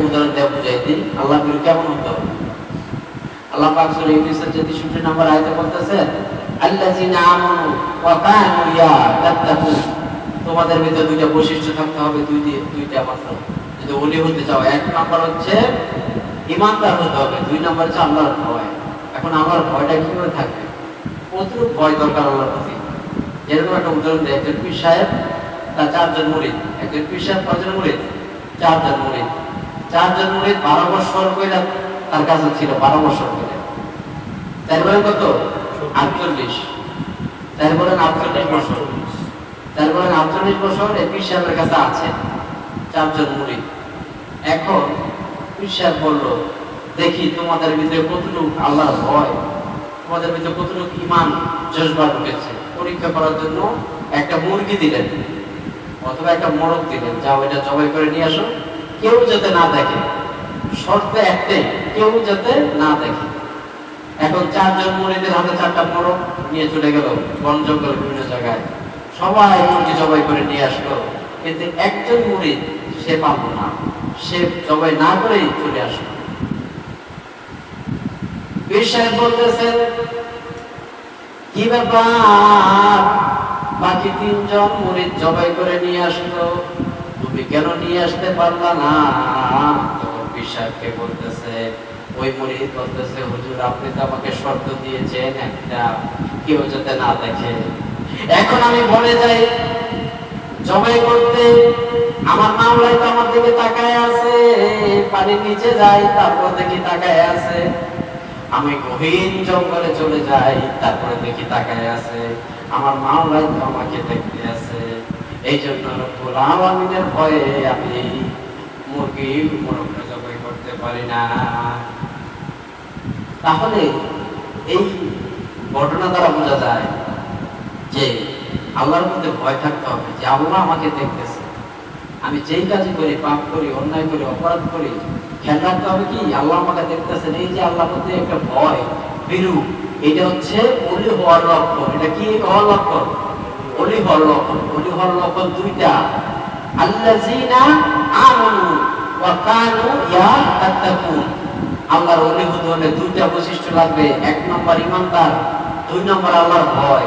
উদাহরণ দেওয়া বুঝাই দিই আল্লাহ বীর কেমন হতে হবে। আল্লাহ পাক সূরা ইউনূসের 63 নম্বর আয়াতে বলতেছেন আল্লাযিনা আমানু ওয়া কানু ইয়াত্তাকুন। তোমাদের ভিতরে দুইটা বৈশিষ্ট্য থাকতে হবে, দুইটা মাত্র যদি ওলি হতে চাও। এক নাম্বার হচ্ছে ঈমানদার হতে হবে, দুই নাম্বার হচ্ছে আল্লাহর ভয়। এখন আল্লাহর ভয়টা কিভাবে থাকবে? প্রচুর ভয় দরকার আল্লাহর প্রতি। যেরকম একটা উদাহরণ দেয়, একজন পীর সাহেব তার 4 জন মুরিদ। একজন পীর সাহেব কয়জন মুরিদ? 4 জন মুরিদ। 4 জন মুরিদ 12 বছর কইরা তার কাছে ছিল, 12 বছর কইরা। তাই বলেন কত? 48। তাই বলেন 48 বছর। তাই বলেন 48 বছর এই পীর সাহেবের কাছে আছে 4 জন মুরিদ। এখন পীর সাহেব বলল, দেখি তোমাদের ভিতরে কতটুকু আল্লাহর ভয়, তোমাদের ভিতরে কতটুকু ঈমান জজবা ঢুকেছে। পরীক্ষা করার জন্য একটা মুরগি দিলেন অথবা একটা মোরগ দিলেন, যাও এটা জবাই করে নিয়ে আসো, কেউ যাতে না দেখে। শর্ত একটাই, কেউ যাতে না দেখে। এখন 4 জন মুরিদের হাতে 4টা মোরগ নিয়ে চলে গেল বন জঙ্গল বিভিন্ন জায়গায়। সবাই মুরগি জবাই করে নিয়ে আসলো, কিন্তু একজন মুরিদ সে পারল না, সে জবাই না করেই চলে আসলো। পীর সাহেব বলতেছেন, কি ব্যাপার, বাকি 3 জন মুরিদ জবাই করে নিয়ে আসলো, তুমি কেন নিয়ে আসতে পারলা না? তখন পীর সাহেবকে বলতেছে, ওই মুরিদ বলতেছে, হুজুর আপনি তো আমাকে শর্ত দিয়েছেন একটা, কেউ যাতে না দেখে। এখন আমি বলে যাই জবাই করতে, আমার মাওলাই তো আমার দিকে তাকায় আছে, পানির নিচে যাই তারপর দেখি তাকায় আছে। আমি গহীন জঙ্গলে চলে যাই, তারপরে দেখি তাকায় আছে। আমার মাওলাই তো আমাকে দেখতে আছে। এই জন্য রব্বুল আলামিনের ভয়ে আমি মুরগি জবাই করতে পারি না। তাহলে এই ঘটনা দ্বারা বোঝা যায় যে আল্লাহর মধ্যে ভয় থাকতে হবে, যে আল্লাহ আমাকে দেখতেছে। আমি যেই কাজই করি, পাপ করি, অন্যায় করি, অপরাধ করি, খেয়াল রাখতে হবে কি আল্লাহ আমাকে দেখতেছেন। এই যে আল্লাহর মধ্যে একটা ভয়, বিরূপ, এটা হচ্ছে ওলি হওয়ার লক্ষণ। এটা কি হওয়ার লক্ষণ? ওলি হওয়ার লক্ষণ। ওলি হওয়ার লক্ষণ দুইটা, আল্লাযিনা আমানু ওয়া কানু ইয়াত্তাকুন। আল্লাহর ওলি হতে হলে দুইটা বৈশিষ্ট্য লাগবে। 1 নম্বর ঈমানদার, 2 নম্বর আল্লাহর ভয়।